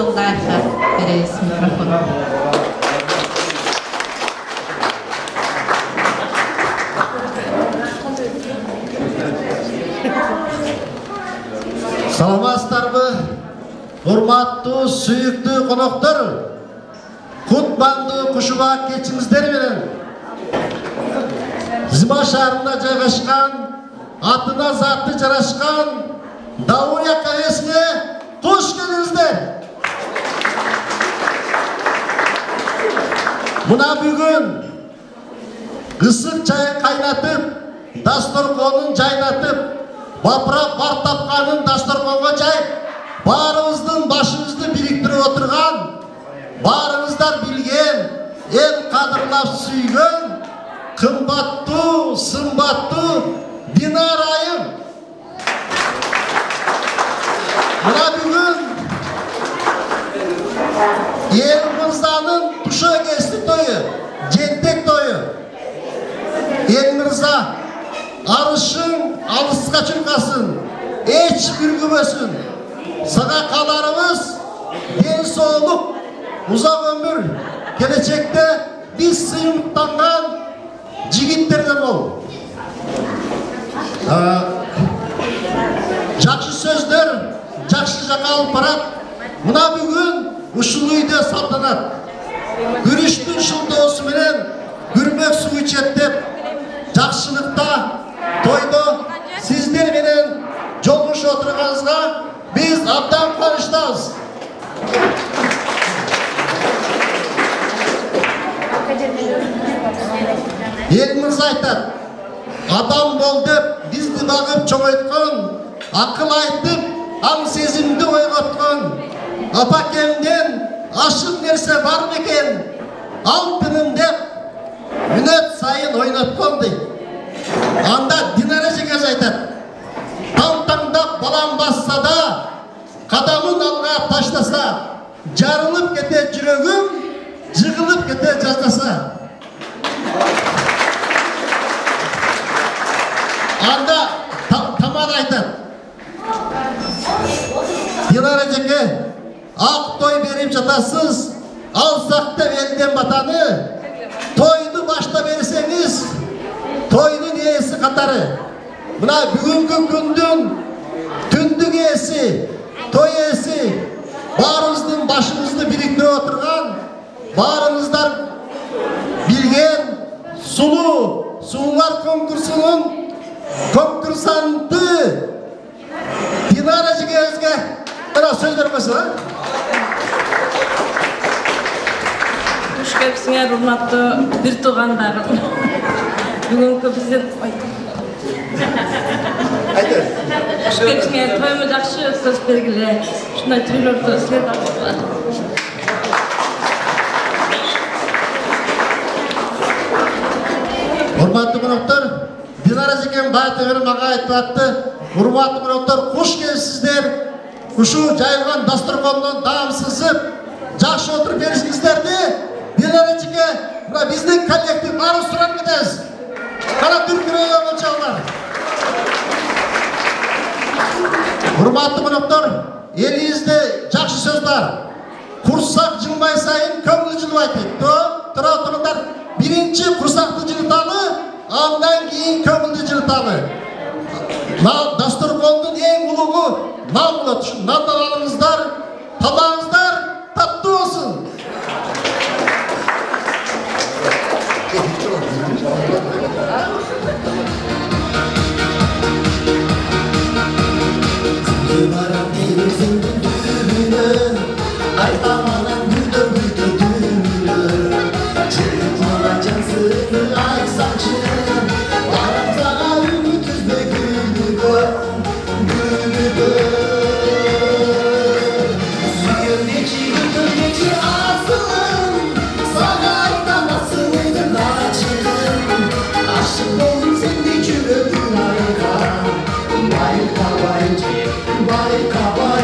Абдуллаевқа береміз микрофон. Саламатсыздарбы, урматтуу, сүйүктүү коноктор. Кутмандуу Кушубак кечиңиздер менен Зима шаарында жайгашкан, атына заты жарашкан Даурия кафесине кош келиңиздер. Мына бүгүн ысык чай кайнатып, дасторконун жайнатып, бапырап бар тапканын дасторконго жайып, баарыбыздын башыбызды бириктирип отурган, баарыңыздар билген, эл кадырлап сүйгөн, кымбаттуу, сымбаттуу Динара айым. Мына бүгүн эл мырзанын туша кести тою, жентек тою. Эл мырза арышың алыска чуркасын, эч бүргүбөсүн. Сага каларыбыз ден соолук, узак өмүр, келечекте биз сыймыктанган жигиттерден бол. Жакшы сөздөр жакшы жака алып барат. Мына бүгүн ушул үйдө салтанат. Күрүштүн шылтоосу менен күрмөк суу ичет деп, жакшылыкта, тойдо сиздер менен жолугушуп отурганыңызга биз абдан кубанычтабыз. Ел мырза айтат, адам бол деп бизди багып чоңойткон, акыл айтып, аң сезимди ойготкон, апакемден ашык нерсе бар бекен, алтыным деп мүнөт сайын ойноткон дейт. Анда Динара жеңез айтат, таң-таңдап балам басса да, кадамын алга таштаса, жарылып кете жүрөгүм, жыгылып кете жаздаса. Анда тамада айтат, Динара жеке, ак той берип жатасыз, алсак деп элден батаны, тойду башта берсеңиз, тойдун ээси катары. Мына бүгүнкү күндүн түндүк ээси, той ээси, баарыбыздын башыбызды бириктирип отурган, баарыңыздар билген сулуулар конкурсунун конкурсанты Динара жеңезге мына сөздөр койсо. Хош келипсиңер, урматтуу бир туугандарым. Бүгүнкү биздин Хош келипсиңер, тойму жакшы өткөрүп бергиле. Ушундай тойлорду силер баштаңыздар. Урматтуу коноктор, Динара жекен баатыбыр мага айтып атты. Урматтуу коноктор, кош келипсиздер. Ушул жайылган дасторкондон даамсызып, жакшы отуруп беришиңиздерди. Динара жеке, мына биздин коллектив баары сурап кетебиз. Кана дүркүрөйгөн болчоңдар. Урматтуу коноктор, элибизде жакшы сөз бар. Курсак жылмай сайын көңүл жылбайт дейт. Тура отурыңдар. Биринчи курсакты жылыталы, андан кийин көңүлдү жылыталы. Дасторкондун эң улугу нан болот. Нандан алыңыздар, тамагыңыздар таттуу болсун. Bye, bye, bye,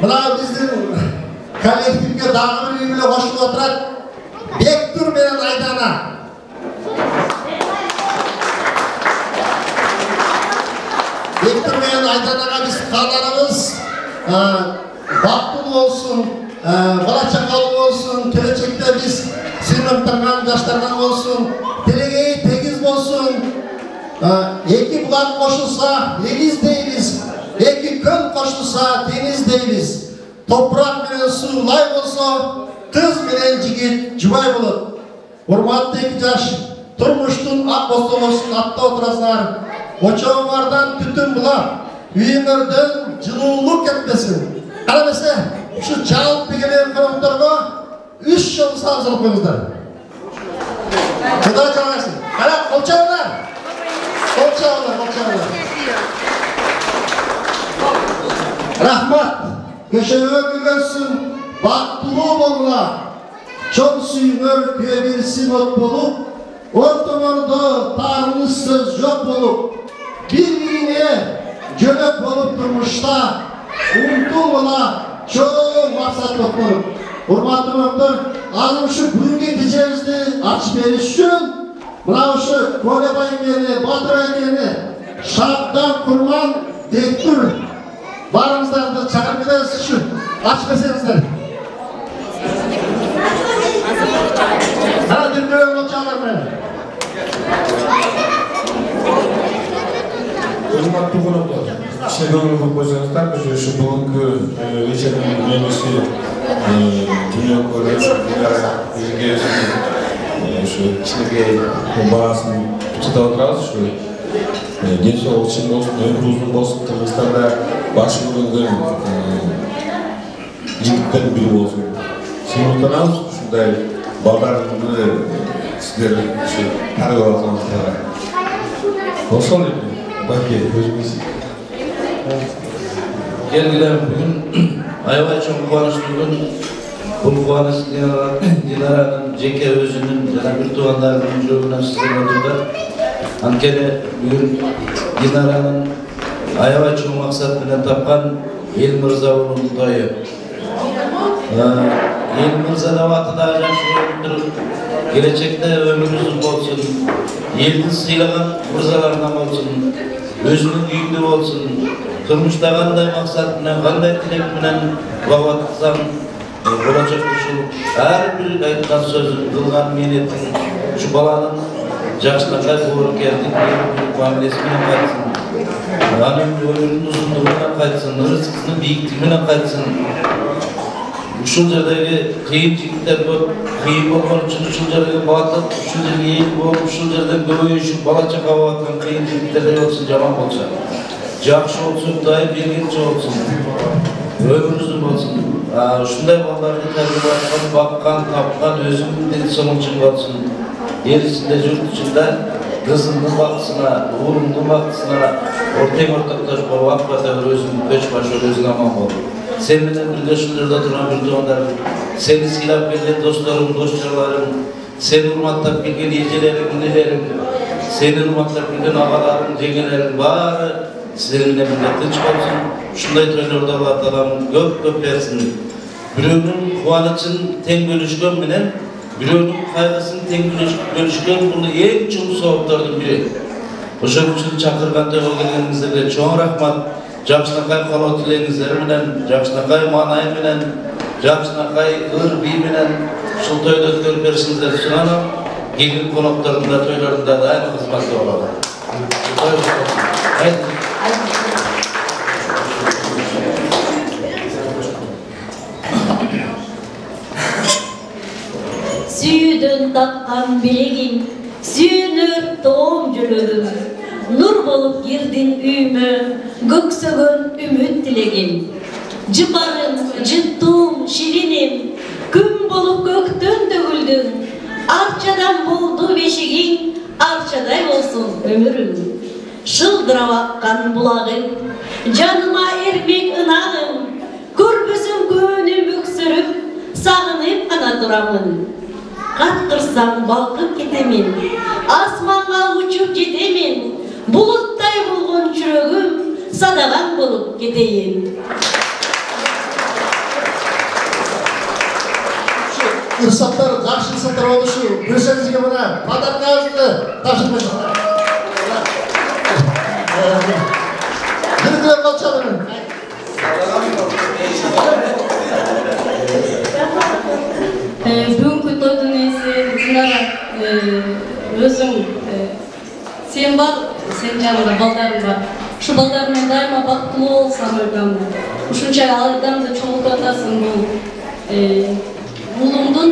мына биздин коллективге дагы бир үй менен кошулуп отурат. Бектур менен Айдана. Бектур менен Айданага биз кааданабыз. Бактылуу болсун, бала чакалуу болсун, келечекте биз сыймыктанган жаштардан болсун, тилегей тегиз болсун. Эки булак кошулса, эгиз дейбиз. Эки көл кошулса, теңиз дейбиз. Топурак менен суу лай болсо, кыз менен жигит жубай болот. Урматтуу эки жаш турмуштун ак бостолосун атта отурасыңар. Очоңардан түтүн булап, үйүңөрдөн жылуулук кетпесин. Ана эмесе, ушу жалпы келген конокторго 3 жыл сабыр салып коюңуздар. Кудай жалгасын. Кара, колчоңдар. Колчоңдар. Рахмат. Көшөгө көгөрсүн, бактылуу болуңар. Чоң сүйүңөр күйө берсин от болуп, ортоңордо таарылыш сөз жок болуп, бири-бирине жөнөк болуп турмушта умтулгула чоң максат топторуп. Урматтуу конокторор, азыр ушу бүгүнкү кечебизди ачып бериш үчүн мына ушу Колебай мени, Батыр экени, Шабдан Курман, Бектур барыңыздарды чакырып келебиз ушу ачып берсеңиздер. Ана дүрмөлөр болчалар менен. Урматтуу коноктор, көңүл буруп койсоңуздар, ушу бүгүнкү вечердин мемлекети Түнөккө бизге ушу кичинекей баасын чыта отурабыз. Ушу ден соолук чың болсун, өмүр узун болсун, Кыргызстанда башы көргөн жигиттердин бири болсун. Сыймыктанабыз ушундай балдарды сиздер ушу тарбиялап аткансыздар. Ошол эле Баке өзүңүз. Келгилер бүгүн аябай чоң кубанычтуу күн. Бул кубаныч Динаранын жеке өзүнүн жана бир туугандарынын жүрөгүнөн сызылып отурду. Анткени бүгүн Динаранын аябай чоң максат менен тапкан Эл Мырза уулунун тою. Эл Мырза деп аты дагы жакшы коюп туруп, келечекте өмүрүбүз болсун, элди сыйлаган мырзалардан болсун, өзүнүн үйүндө болсун, турмушта кандай максат менен, кандай тилек менен багып аткансаң, болочокто ушул ар бир айткан сөзүн, кылган мээнетин ушу баланын жакшынакай боорукердик мамилеси менен кайтсын, анын өмүрүнүн узундугу менен кайтсын, ырыскысынын бийиктиги менен кайтсын. Ушул жердеги кыйын жигиттер көп, кыйын болгон үчүн ушул жерге батып, ушул жерге эл болуп, ушул жерден көбөйүшүп, бала чака болуп аткан кыйын жигиттердей болсун, жаман болчу. Жакшы болсун, Кудай бергенче болсун. Өмүр узун болсун. Ушундай балдарды тәрбиелеп аткан, баккан, тапкан, өзүнүн ден соолугун болсун. Эл ичинде, журт ичинде кызымдын бактысына, уулумдун бактысына тең ортоктош болуп, акбатабыр өзүнүн көч башы өзүң аман болуп. Sen менен бирге ушул жерде турган бир туугандарым, сени сыйлап келген досторум, дос-жарларым, сени урматтап келген эжелерим, инелерим, сени урматтап келген агаларым, жеңелерим баары силер менен бирге тынч болсун. Ушундай тойлордо Алла Таалам көп берсин. Бирөөнүн кубанычын тең бөлүшкөн менен, бирөөнүн кайгысын тең бөлүшкөн бул эң чоң сооптордун бири. Ошол үчүн чакырган тойго келгениңиздерге чоң рахмат. Жакшынакай калоо тилегиңиздер менен, жакшынакай маанай менен, жакшынакай ыр бий менен ушул тойду өткөрүп беришиңиздерди суранам. Келген коноктордун да тойлорунда дайым кызматта болот. Сүйүүдөн тапкан билегим, сүйөнөр тоом жүрөгүм. Nur bolup girdin üyüme, göksөгөн ümit tilегим. Жыпарым, жыттуум, шириnim, күн болуп көктөн төгүлдүң. Арчадан болду бешигиң, арчадай болсун өмүрүң. Шылдырап аккан булагың, жаныма эрмек ынагым. Көрбөсөм көөнүм өксөрүп, сагынып гана турамын. Каткырсаң балкып кетемин, асманга учуп жетемин. Bulutтай болгон жүрөгүм садаган болуп кетейин. ырсаттар, жақсы ырсаттар болушу. Көрсеңізге мына подаркаңызды тапшырмайсыздар. Біргілер қалчалырын. Бүгінгі тойдың иесі Динара өзің сен бар, сен жанында балдарың бар. Şu balдармен дайыма бақытлы болсам ойламын. Ушунча адамды чоңултатасың бұл ұлыңдың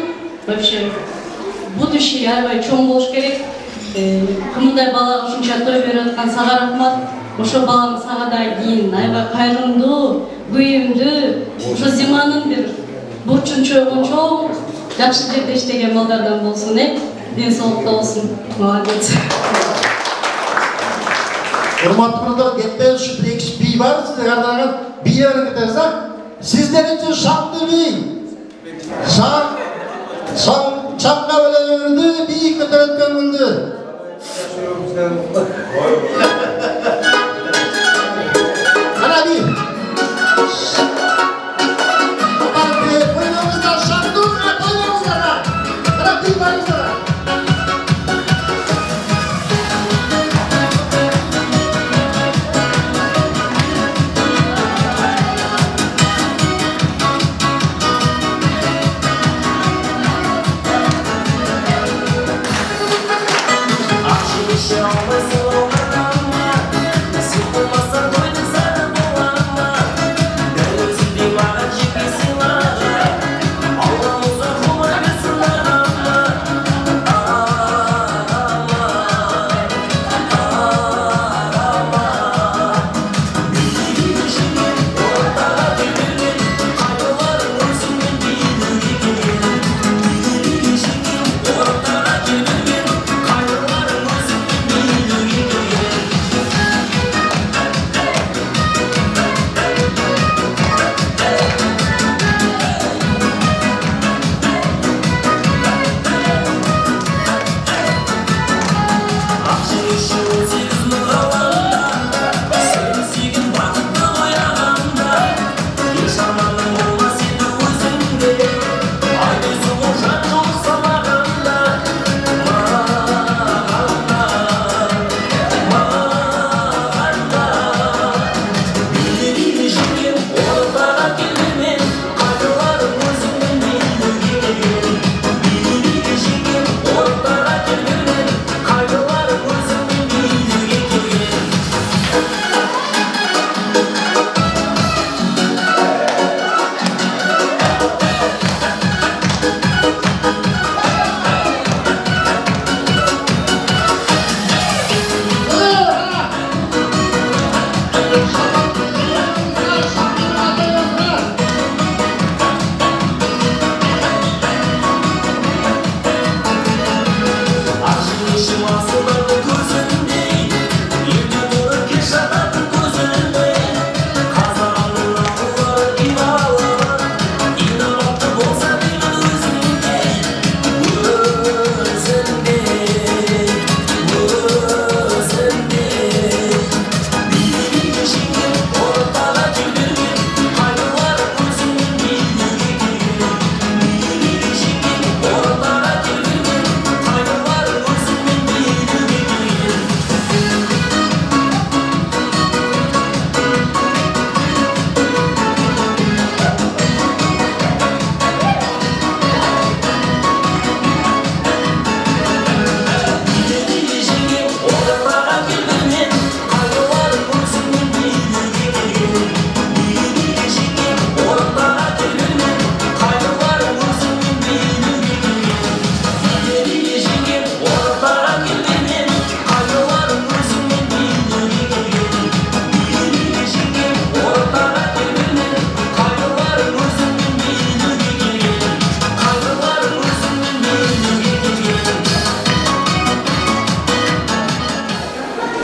вообще будущий аябай чоң болуш керек. Кымдай балаға ушунча той беріп жатқан сага рахмат. Ошо балаң сагадан кийин аябай кайрымдуу, күйүмдүү, ошо зиманын бир бурчун чойгон чоң жакшы жерде иштеген балдардан болсун, ден соолукта болсун. Молодец. Hurmatlı burada getmeyen şu bir ekşi biy var size kardeşler. Biy yerine gidersek sizler için şanlı biy. Şanla öyle öldü, biy kötületken öldü. Ana biy. Koyunumuzdan şanlı olma, koyunumuzdan. Ana biy var mısın?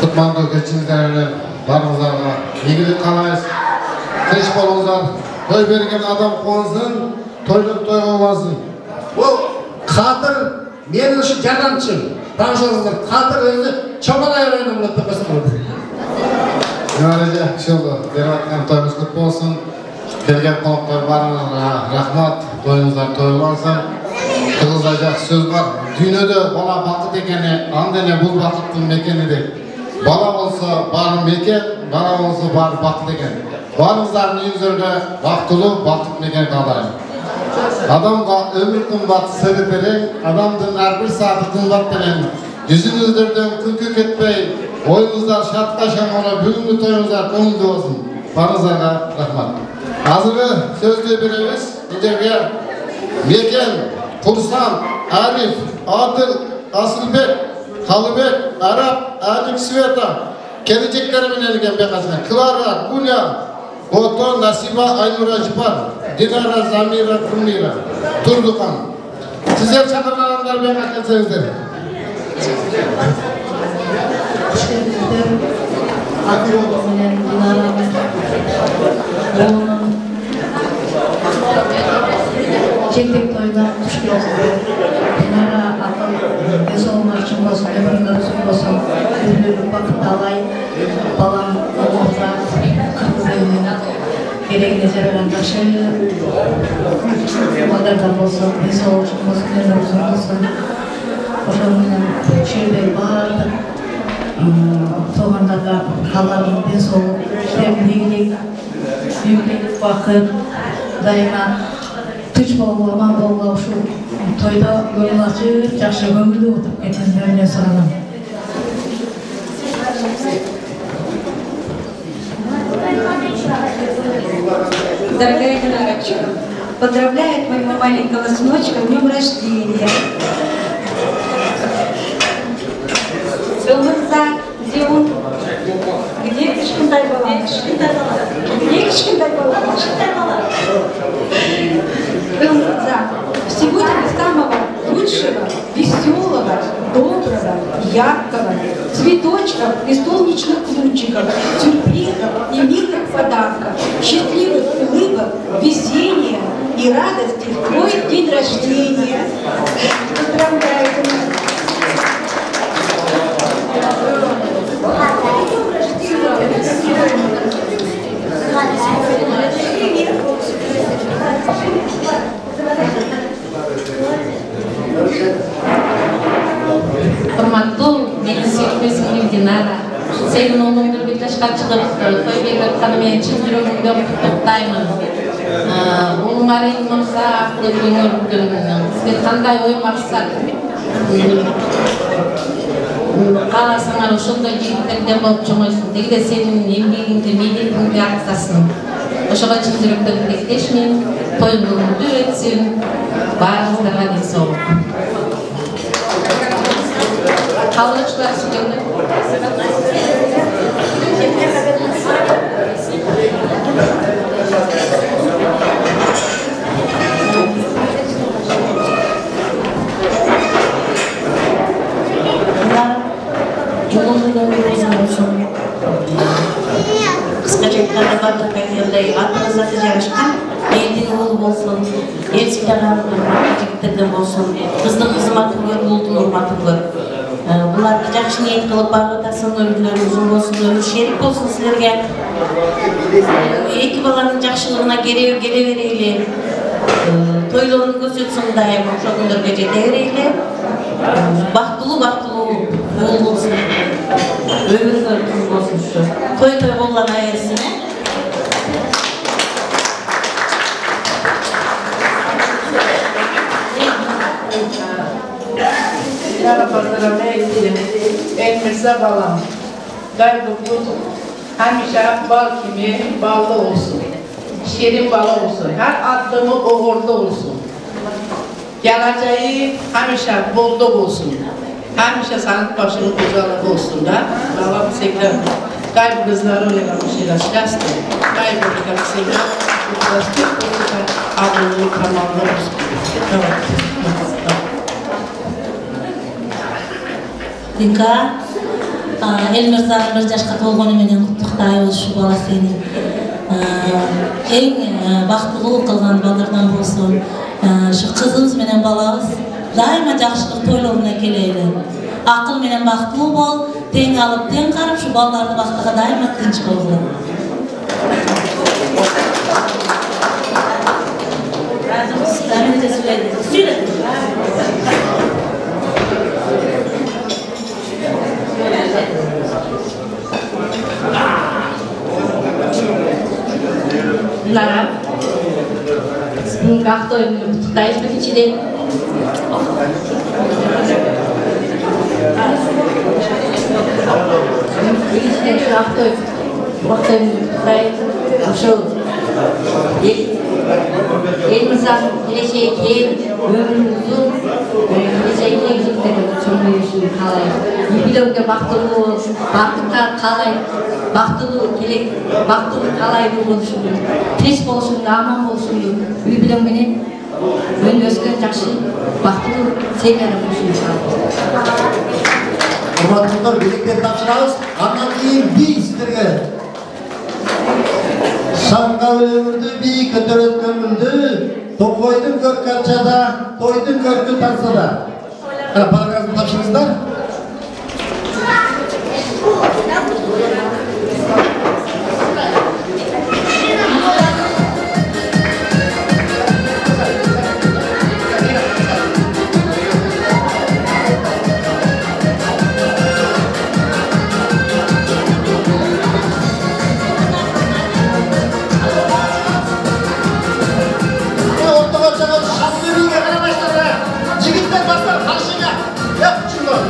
Kutmandı geçinizlerine barınızlarına ilgili kalayız. Teş bolunuzlar. Toy bergen adam konsun, toyluk toy olmasın. Bu katır benim şu canançım. Tanışıyorsunuzlar. Katır özü çoğalay öğrenimle tıpkısı oldu. Böylece inşallah devatken toyumuz kutlu olsun. Gelgen konuklar barınızlarına rahmat. Toyunuzlar toy olmasın. Ağzınızda жақсы söz var. Dünyada bala baqıt ekeni, andene бұл baqıttın mekeni de. Bala olsa bar meken, bala olsa bar baqıt eken. Barыңыздардың үйіңіздерде бақыттылы бақыт мекен қалайын. Адамға өмір қымбат сыры терең, адамдың әрбір саты қымбат терең. Жүзіңіздерден күлкі кетпей, ойыңыздар шатқа шамала, бүгінгі тойыңыздар көңілді болсын. Барыңыздарға рахмат. Азырғы сөзді береміз. Ендерге Мекен, Құрсан, Ариф, Адыл, Асылбек, Қалыбек, Арап, Адик, Света, келешектері менен келген бекасына. Клара, Гуля, Ото, Насиба, Айнура, Жипар, Динара, Замира, Кумира, Турдуқан. Сіздер шақырғандар бекас келсеңіздер. Адыл менен Динара Çektik toydan kuş gelsin. Dinara akıl, bezolma için olsun, ömründe uzun olsun. Ürünü vakit alay, balam olursa, kırmızı gereğine veren taşı. Olardan olsun, bezol için olsun, ömründe uzun olsun. Oşanın şöyle vardı. Soğanda da kalanın bezol, sevgilik, büyüklük, vakit, daima Тыч болу, аман болу, ушу тойда көңүл ачып, жакшы көңүлдүү отуруп кеткендерине суранам. Дорогая Динарочка, поздравляет моего маленького сыночка с днем рождения. Өмірза, где он? Где кішкентай бала? Где кішкентай бала? Кішкентай бала. Өмірза, сегодня самого лучшего, веселого, доброго, яркого, цветочков и солнечных лучиков, сюрпризов и милых подарков, счастливых улыбок, везения и радости в твой день рождения. Поздравляю тебя. Құрматтуу менин сүйүктүү сиңлим Динара, сенин оолуңду бир жашка чыгып той берип атканы менен чын жүрөгүмдөн куттуктаймын. Уулуңар эң мырза акылы көңүлдүү, сизге кандай ой максат? Кааласаңар ошондой жигиттерден болуп чоңойсуң, тегиде сенин эмгегиңди, мейнетиңди арзасын. Ошого чын жүрөктөн тилектешмин, тоюң көңүлдүү өтсүн, баарыңыздарга ден соолук. Қалғышылар сөйлемді. Қысқаша айтқанда барлық айтқандай атыңыз аты жарашқан, елдің ұлы болсын, ел сыйлаған жігіттерден болсын, қыздың қызматын көр, ұлдың ұрматын көр. Бұларды жақсы ниет қылып бағытасын, өмірлері ұзын болсын, өмір шерік болсын сіздерге. Екі баланың жақшылығына келе берейлі. Тойларын көрсетсін дайым, ошо күндерге жете берейлі. Бақтылы ол болсын. Өмірге қыз болсын şu. Той болған айырсың. Yara поздравляю тебя, Elmirza balam. Gaybı kut, hamisha bal gibi ballı olsun. Şirin balı olsun. Her adımı uğurlu olsun. Geleceği hamisha bolluk olsun. Hamisha sanat başının güzellik olsun da. Balam sekler. Gaybı kızları oynamış ilaçlaştı. Gaybı kızları kutlaştı. Adını tamamlı olsun. Динка, Элмирзаны бір жашқа толғаны менен құттықтаймыз шу бала сені. Ең бақыттылық қылған балдардан болсын. Шу қызымыз менен балабыз дайыма жақшылық тойлығына келейлі. Ақыл менен бақыттылы бол, тең алып, тең қарып, шу балдарды бақытыға дайыма тынч болғылы. Разымыз, дәмінде сөйледі. бүгүнкү актой менен куттуктайбыз биринчиден. Биринчиден ушу актой менен куттуктайбыз. Ошол элимиздин келечеги кең, өмүрү узун, келечеги кеңдиктерге чоң өсүшүн каалайм. Юбилейге бактылуу, бактыктар каалайм. Бактылуу келек, бактылуу каалайм болушун, тиреч болушун, аман болушун, юбилей менен өн өскөн жакшы, бактылуу семьяда болушун каалайм. Урматтуулар, бийликтен тапшырабыз. Андан кийин би сиздерге Шаңғал өмірді бей көтерет көңілді, Токойдың көркі арчада, тойдың көркі тансада. Парақазын тапшырыңыздар. Jigitlar bastar qarşıga. Yap, şundan.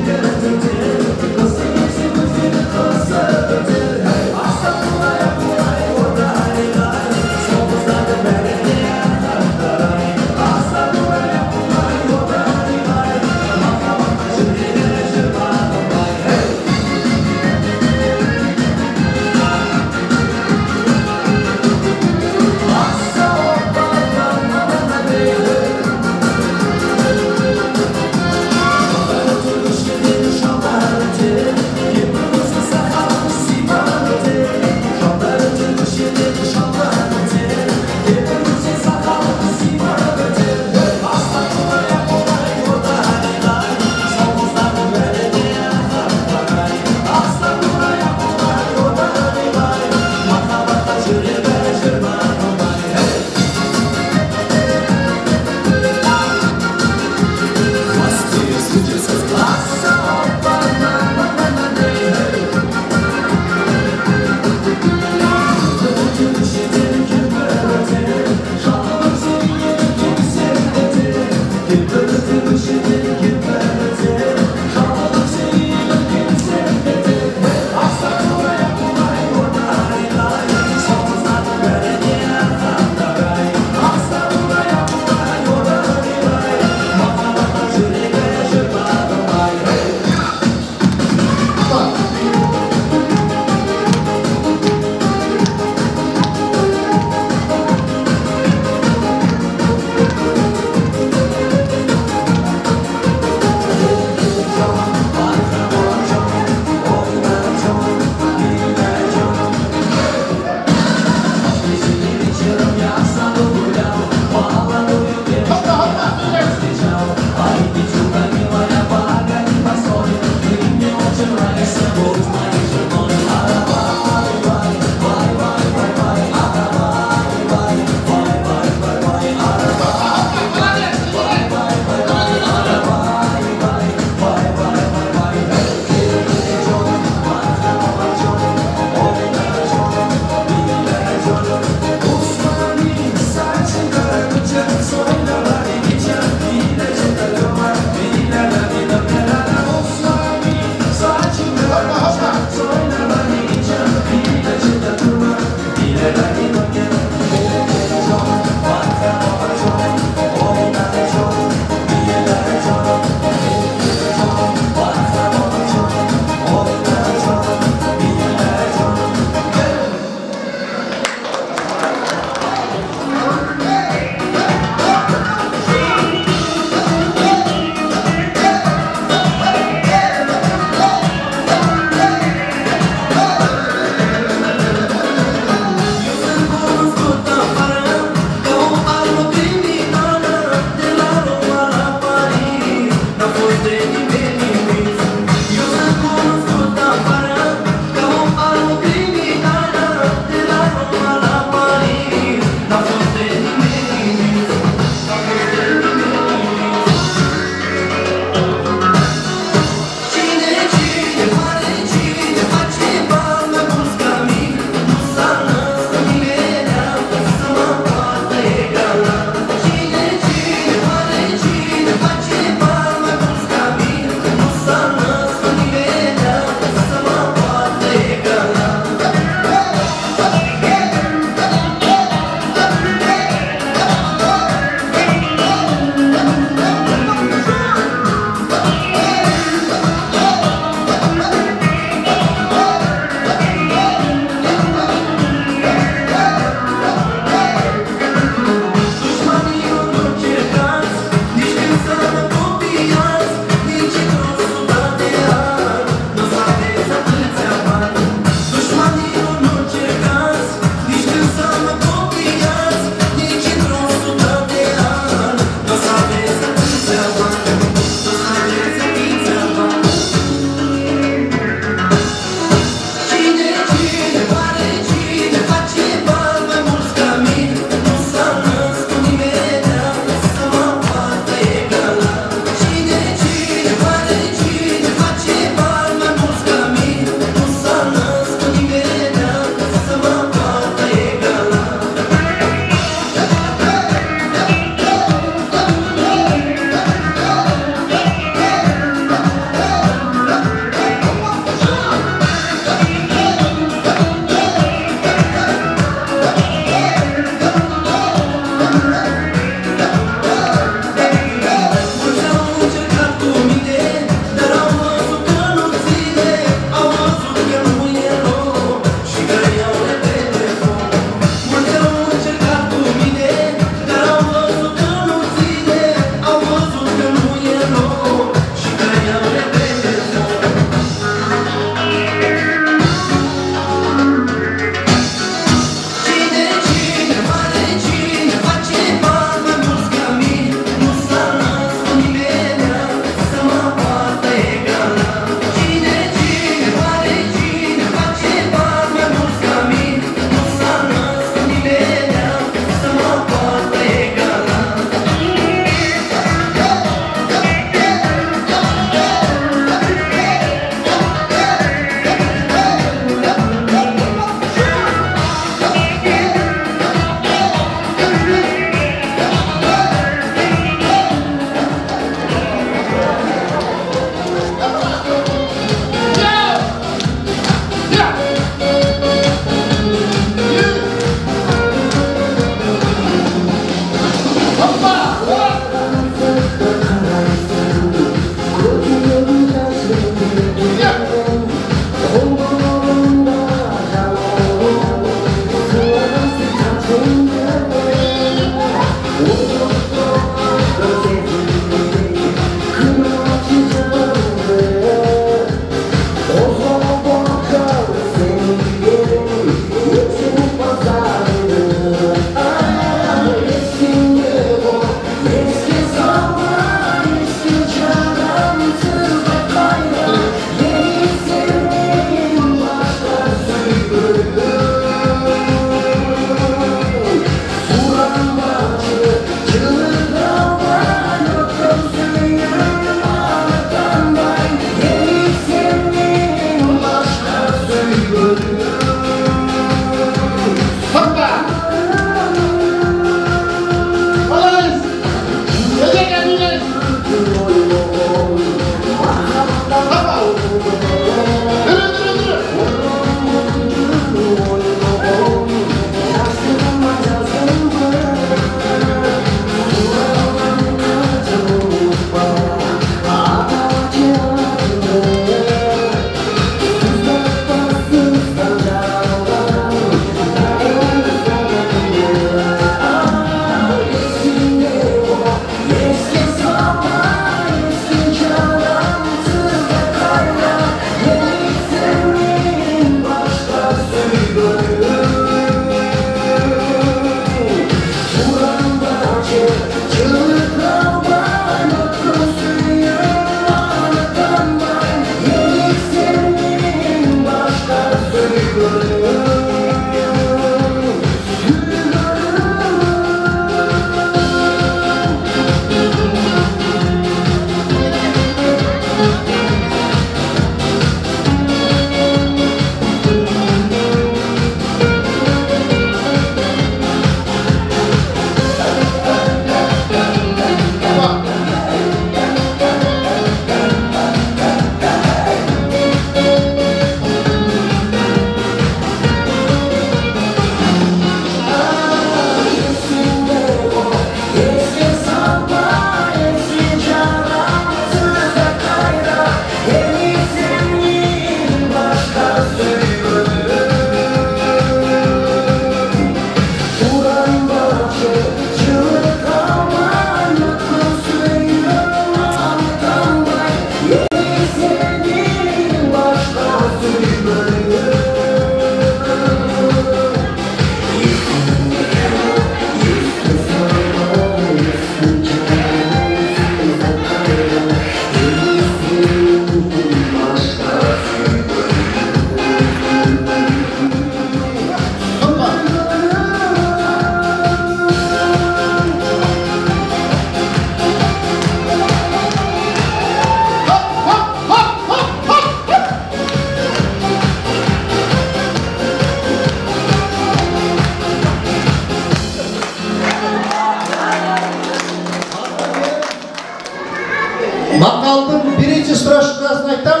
строчкасын айтам,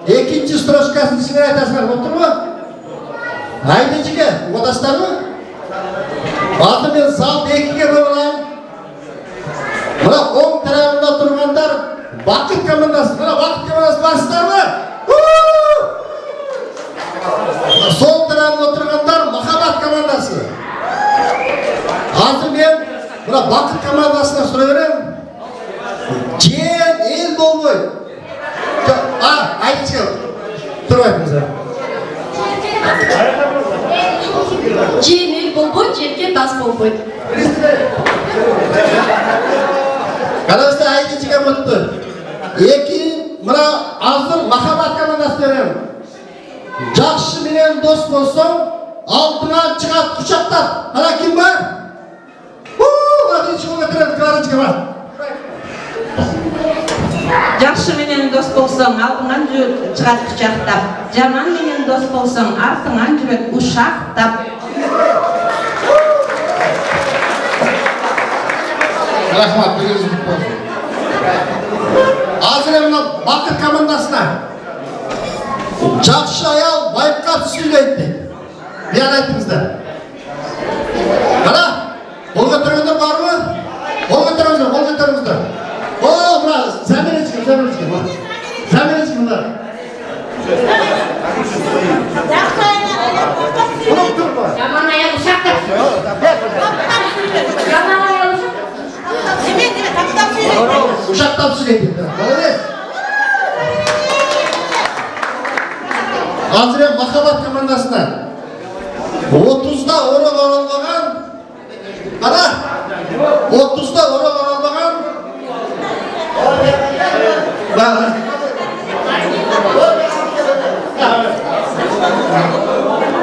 экинчи строчкасын силер айтасыңар, болуп турбу? Айдычыга, одастарбы? Азыр мен залды экиге бөлөм. Мына оң тарабында тургандар Бакыт командасы. Мына Бакыт командасы барсыздарбы? Сол тарабында тургандар Махаббат командасы. Азыр мен мына Бакыт командасына сурай берем. Жен эл болбой. Айтыңыздар. Туруп айтыңыздар. Жен эл болбойт, жерге тас болбойт. Караңыздар, айтычыга мутты. Эки мына азыр Махаббат командасы берем. Жакшы менен дос болсоң, алдыңа чыгат кучактап. Ана ким бар? Жакшы менен дос болсоң, алдыңан чыгат кучактап. Жаман менен дос болсоң, артыңан жүрөт ушактап. Рахмат, бүгүнүз бүт болсун. Азыр мына Бакыт командасына жакшы аял байкап сүйлөйт дейт. Мен айтыңыздар. Кара, колго тургандар барбы? Колго тургандар. Мына замиречки. Мына. Жаман аял ушактап. Ушактап сүйлөйт. Молодец. Азыр Махаббат командасына 30-да орок оролбогон. Кара. 30-да орок оролбогон.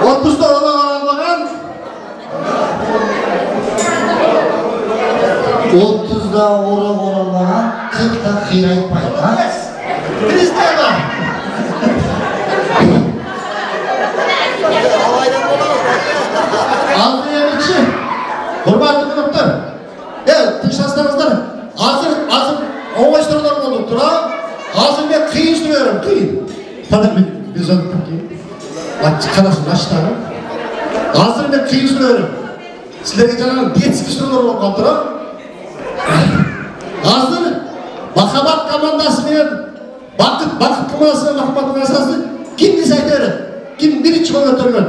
30-да орок оролбогон. 30-да орок оролбогон 40-та кыйрайтпайт. Кристиана. Алдыемичи, урматтуу коноктор. Тынчсаңыздар. Азыр оңоштурлар болуп тура. Азыр мен кыйын сүрөөрүм, кыйын. Тадыр мен безондук кийин. Карасын аштагы. Азыр мен кыйын сүрөөрүм. Силерге жанагы детский сүрөөлөр болуп калыптыр. Азыр Махаббат командасы менен Бакыт командасы менен Махаббат командасы ким десе айта берет. Ким биринчи болуп өтөргөн.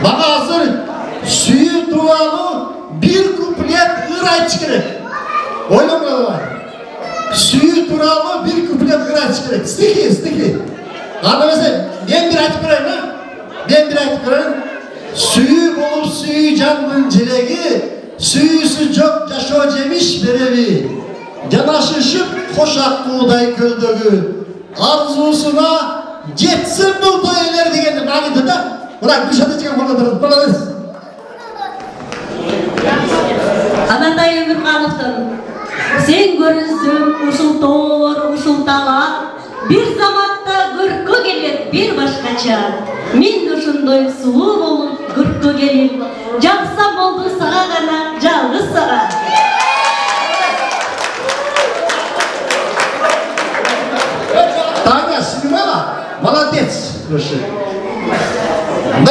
Мага азыр сүйүү тууралуу бир куплет ыр айтыш керек. Ойлоңор. Сүйүү тууралуу бир куплет ыр айтыш керек. Стихи. Анда эмесе мен бир айтып берейин. Сүйүү болуп сүйүү жандын желеги, сүйүүсү жок жашоо жемиш береби. Жанашышып кошак куудай көлдөгү. Арзуусуна жетсин бул тойлор дегенди маңызды да. Мына Гүлшатычка молодец. Амантай Өмүркановдун сен көрүнсүң ушул тоор, ушул тала, бир заматта көрккө келет бир башкача. Мен ошондой сулуу болуп көрккө келип, жаксам болду сага гана, жалгыз сага. Таня, снимала? Молодец. На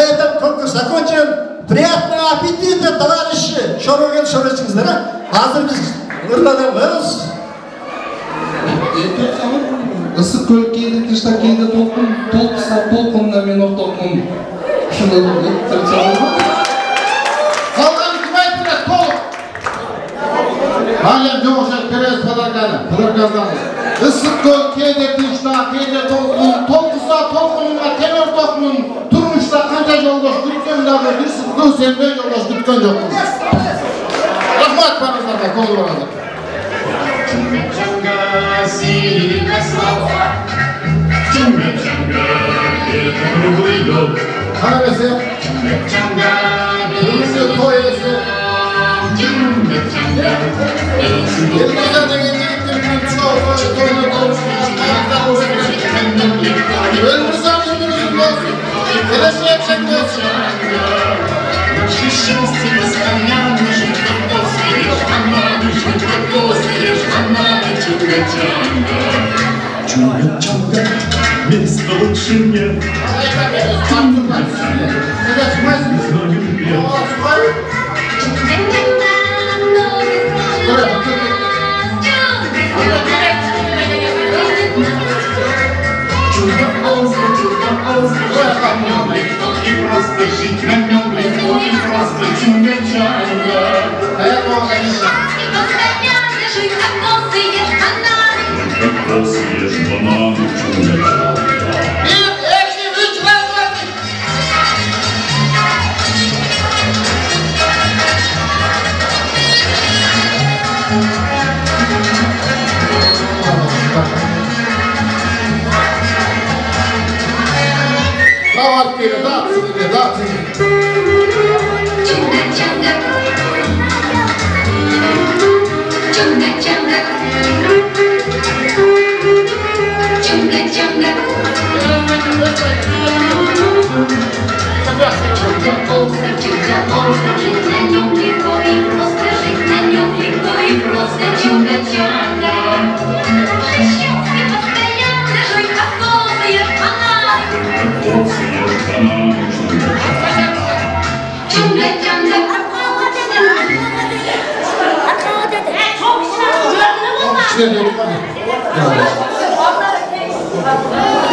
этом конкурс закончен. Приятного аппетита, товарищи! Шорочыңыздар, азыр биз ырладабыз. Ысык көл кийинде тышта кийинде толкуса толкунда мен ортокмун. Ушундай Калган ким айтты толук. Алем жогошат терез подарканы. Ысык көл кээде тышта кээде толкуса толкунга тең ортокмун. Турмушта канча жолдош күткөн дагы бир сыктуу сендей жолдош күткөн жокмун. Рахмат барыңыздарга, кол барыңыздар. Ана эмесе бүгүнкү той ээси Элмирза деген жигиттин Элмирзанын күнү болсун. Келешек шектен болсун. Наше счастье постоянно жить, как после, она лежит, как после, она лежит, Чумачанка, места лучше нет. И просто жить на нем легко, и просто чумачанка. Как съешь бананы, чумачанка.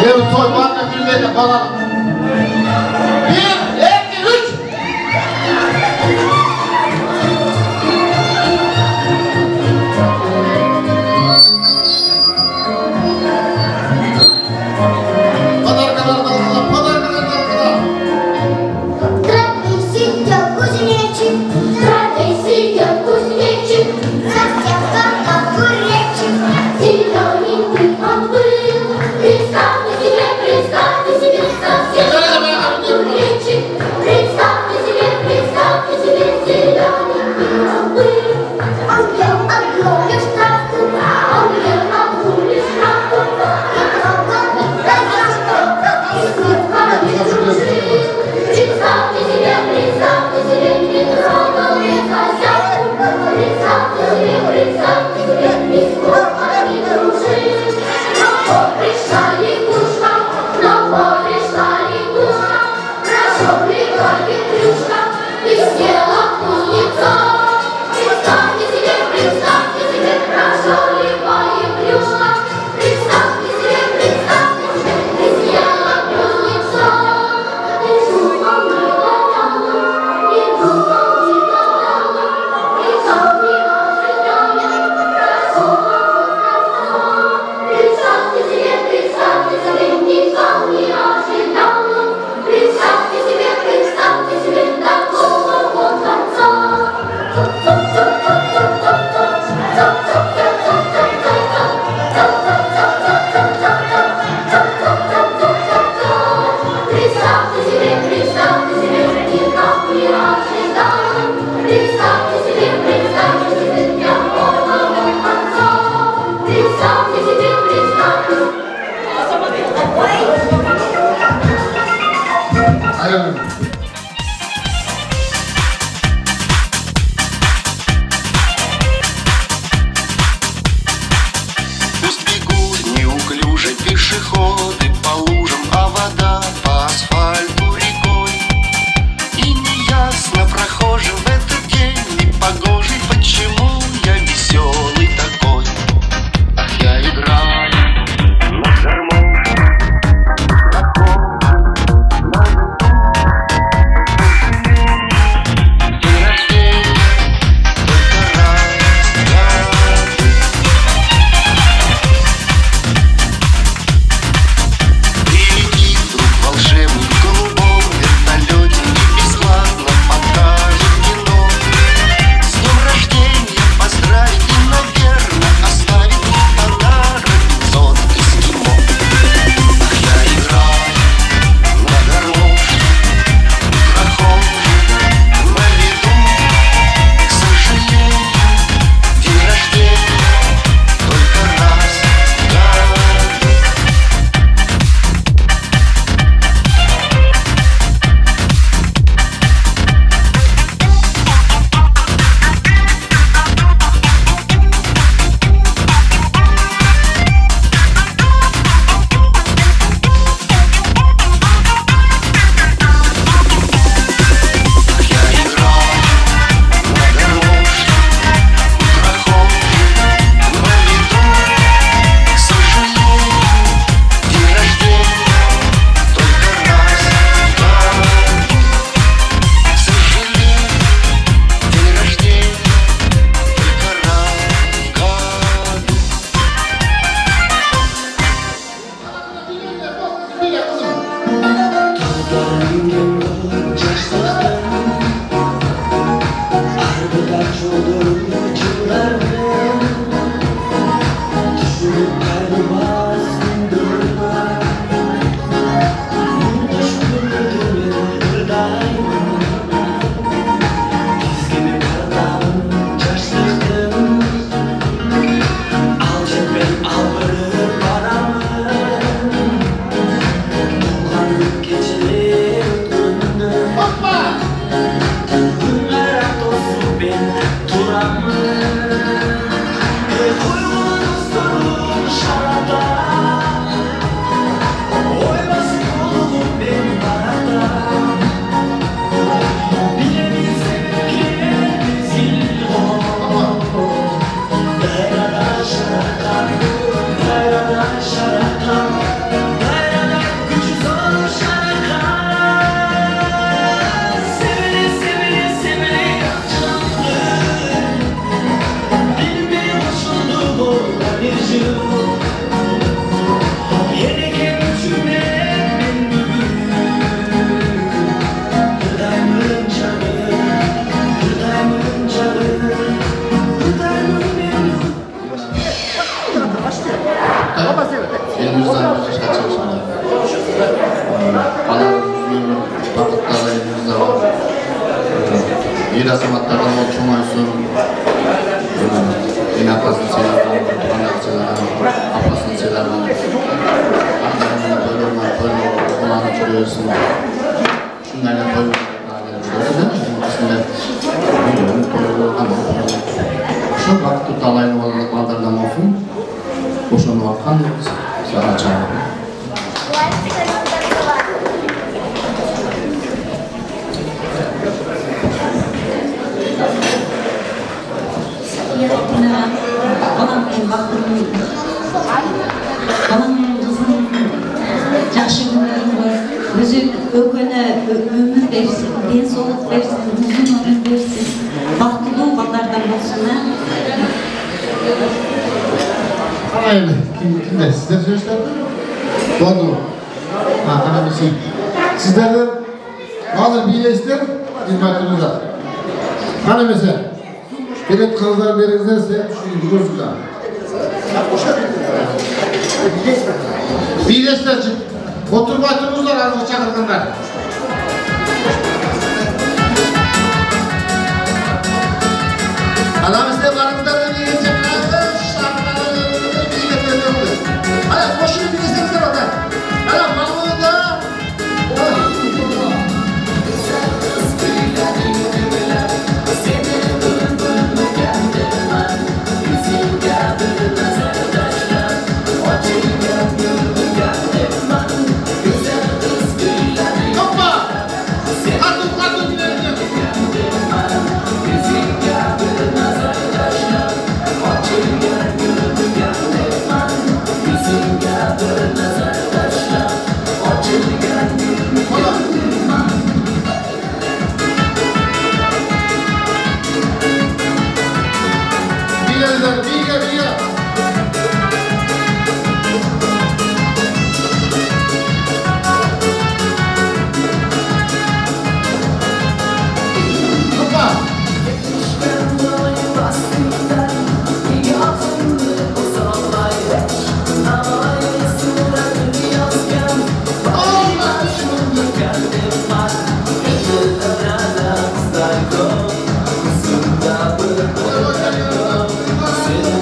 Evet, toy bana bilmedi falan. 1, 2, 3. ел азаматтардан ол чоңайсын, ен атасын сыйлаған, туғандарын сыйлаған, апасын сыйлаған, ақтарының тойлығынан қоланы жүресін, шындайға тойлығынан жүресін, осындай тойлығынан ошо бақытты талайын балдардан оқын, ошоны баққан саға чағырын. Баламның қызының жақсы күндерін көріп, өзі өкөне өмір берсін, денсаулық берсін, ұзын өмір берсін, бақытлы балдардан болсын. Айлы, кімде? Сіздер сөйлестер? Болду. Қана бесей. Сіздерді қазір билестер, қызмет тұрыңыздар. Қана бесе. Берет қыздар беріңіздер, сен үшінші көрсіздер. Билестер жүр. Отырмай тұрыңыздар, азғы шақырғандар. Анамызда барыңдар деген жаңағы шақырғандар билеттер өтті. Ана, қошыны билестеріңіздер ода. Ана, маңында. Sen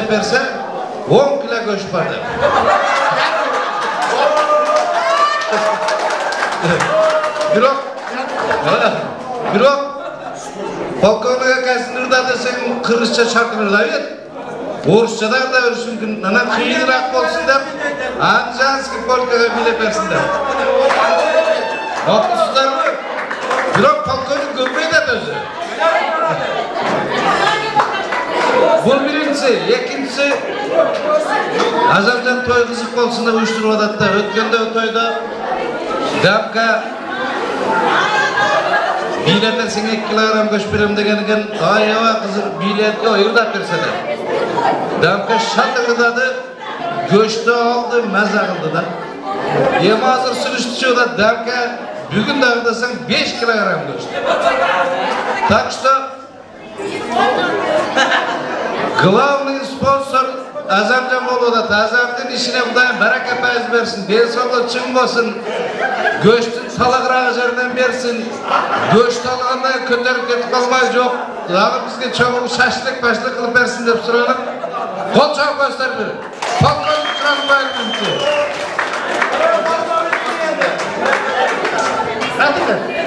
bersa 10 kilo go'sht bor deb. Biroq polkovnik akasini desang qirg'izcha chaqirlar edi. O'ruschadan da o'rishim nana qiyinroq bo'lsin deb Anjanskiy polkaga bilib bersin deb. Haklısızlarmı? Biroq polkovnik ko'paydi o'zi. Bu birinchisi, ikkinchisi azaldan to'y qiziq bo'lsin deb uyushtirib odatda o'tganda to'yda dabka biletler senga 2 kilogram go'sht beraman deganigan ayva qiziq biletga oyirib bersada. Dabka shatag'idadi, go'shtni oldi, maza qildida. Yem hozir surishtirishda dabka bugun dag'dasang 5 kilogram go'sht. Так что главный спонсор azamcan boluda, azamdın işine Kudayım baraka payız versin, densog'u çın bolsun, göçtün salagırağı жерden bersin, göçtü alğanda köterip ketip kalmay yok, dağı bizge çoğun şaşlık başlık kılıp bersin dep so'radık. Kol çoğun göster bir. Kol çoğun bayılmıştı. Hadi be.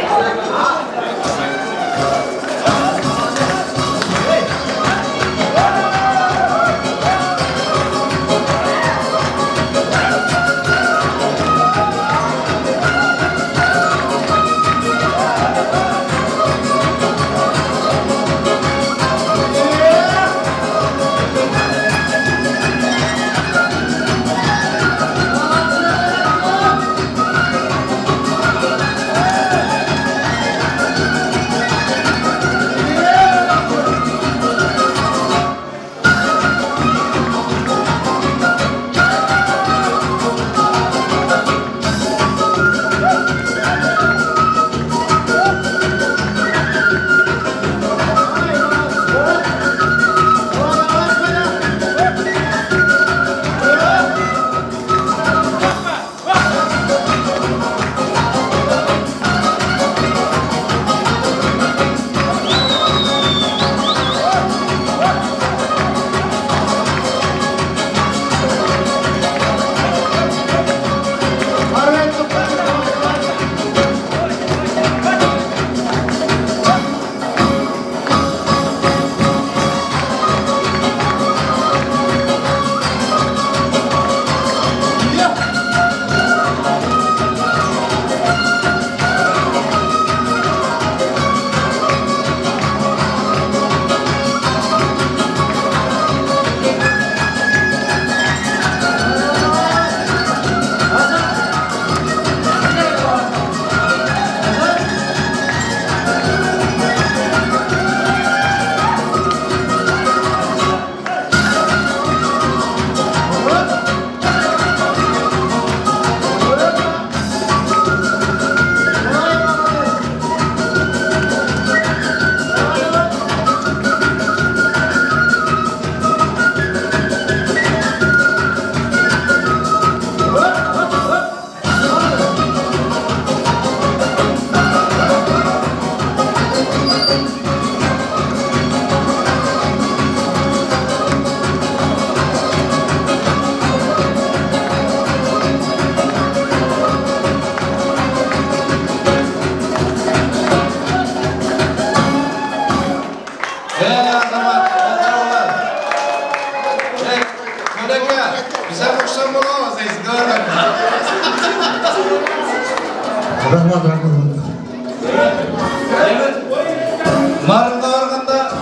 Marında varganda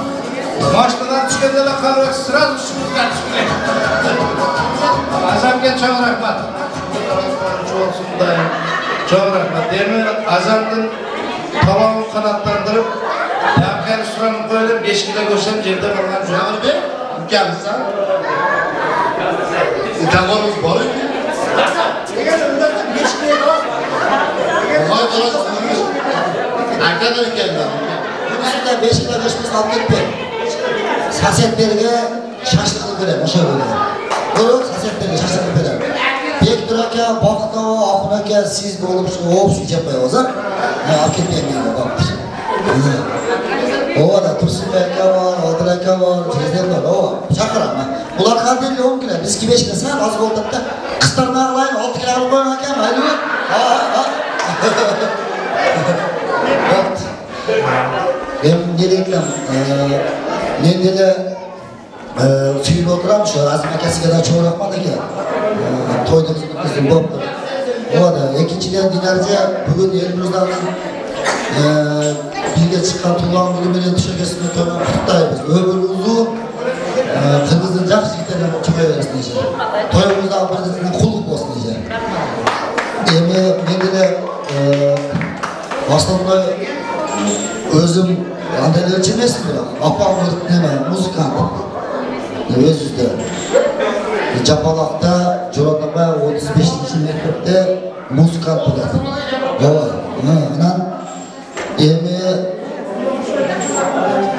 maçtadan çıkendele kalmak sırası şunuzdan çıkıyor. Azamken çok rahmat. Çok rahmat. Demin azamdın tamamını kanatlandırıp yapken suranı koyup 5 kilo koşan yerde kalan şu be. Gelsen. İtagonuz var mı? Eğer önden 5 kilo var. Olay biraz sınırlı. Arkadan geldi. Bunun 5 kilo koşması alıp gitme. Sasetlerge şaşlıklı bile, boşa böyle. Bu sasetlerge şaşlıklı bile. Bek duraka, bakta o, akınaka, siz de olup su yapmaya olsa, alıp gitmeyin diye bakmış. O da Tursun Bey'e var, Odilaka var, Cezden var, o şakır ama. Ular kaldırıyor 10 kilo, biz 2-5 kilo sağ az olduk da kıstarına alayın, 6 kilo alıp koyun hakem, haydi mi? Ben dediklerim, ben de suyunu oturam şu, azim akası kadar çoğu rakmadı ki, toyduk kızım boptu. O da ikinciden dinlerce bugün elimizden birge çıkan tuğlan bölümünün düşürgesini tuttayız. Öbür uzun, kırmızı jakşı gitarlarını çıkıyoruz diyece. Toyumuzda birbirine kulluk olsun diyece. Ben de aslında özüm Andel ölçemesin biraz. Apam öğretmene, muzikant. Öz yüzde. Japalak'ta, Joranama 35. mektepte muzikant oladı. Baba, anan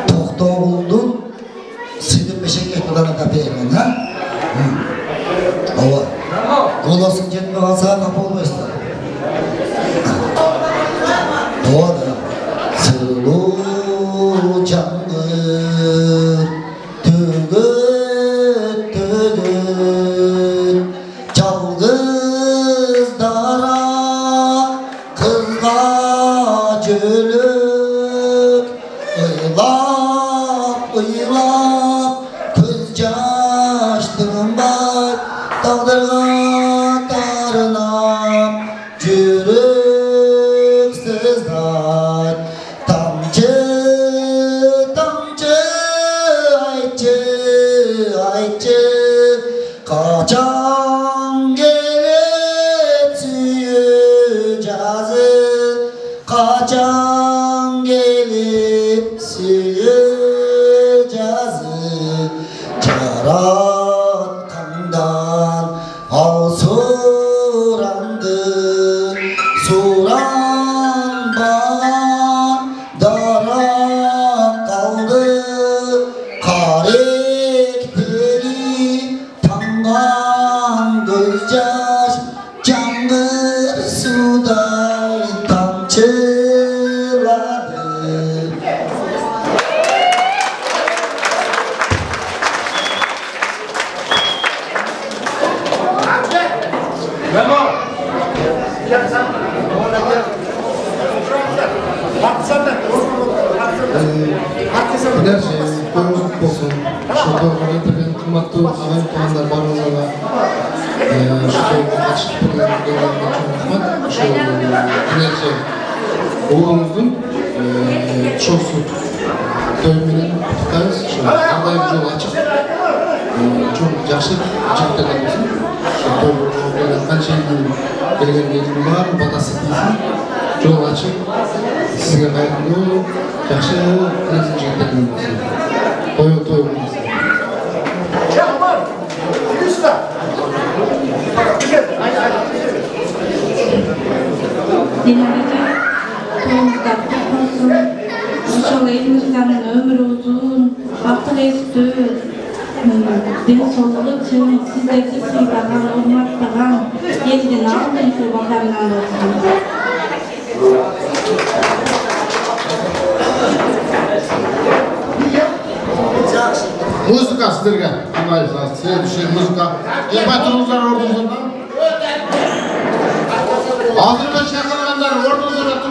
Tohta bulundum. Sidip beşek ekmeğine tapayım ben. Oda sulu cangır tügüt tügüt Çalgız dara kızga cülük Iylap ıylap köz yaştığım var Tağdırga tarınam Jürük sızlar Tamcı tamcı ayçı ayçı Kaçan gelip suyu cazı Kaçan gelip suyu cazı Caratkandan al surandı Suran bağan dara kaldı Karakteri tangan göz yaş Cangır suday tamçıladı Enerji, koyunluk olsun. Şu doğru internet kıymetli ağabey tuğanlar barınızda şu açık programlarına çok rahmet. Şu enerji oğlumuzun çoğusu dövmenin tutarız. Şu anday bir yol açık. Çok yaxşı jigitler olsun. Şu dövmenin qancha kelgan yillar var, batası deysin. Yol açık. Sizga qayerli yaxshi qilasiz jigitlar olsun. To'y bo'lsin. Dinleyiciler, toyumuzda kutlu olsun. İnşallah elimizden ömrü uzun, baktık eski, den soluğu için sizlerce sıylagan, olmaktagan, elden aldın şu bakarından olsun. Muzika sizlerge. Size düşen muzika. Yapay turunuzlar ordunuzdan. Hazırda şakalanlar ordunuzdan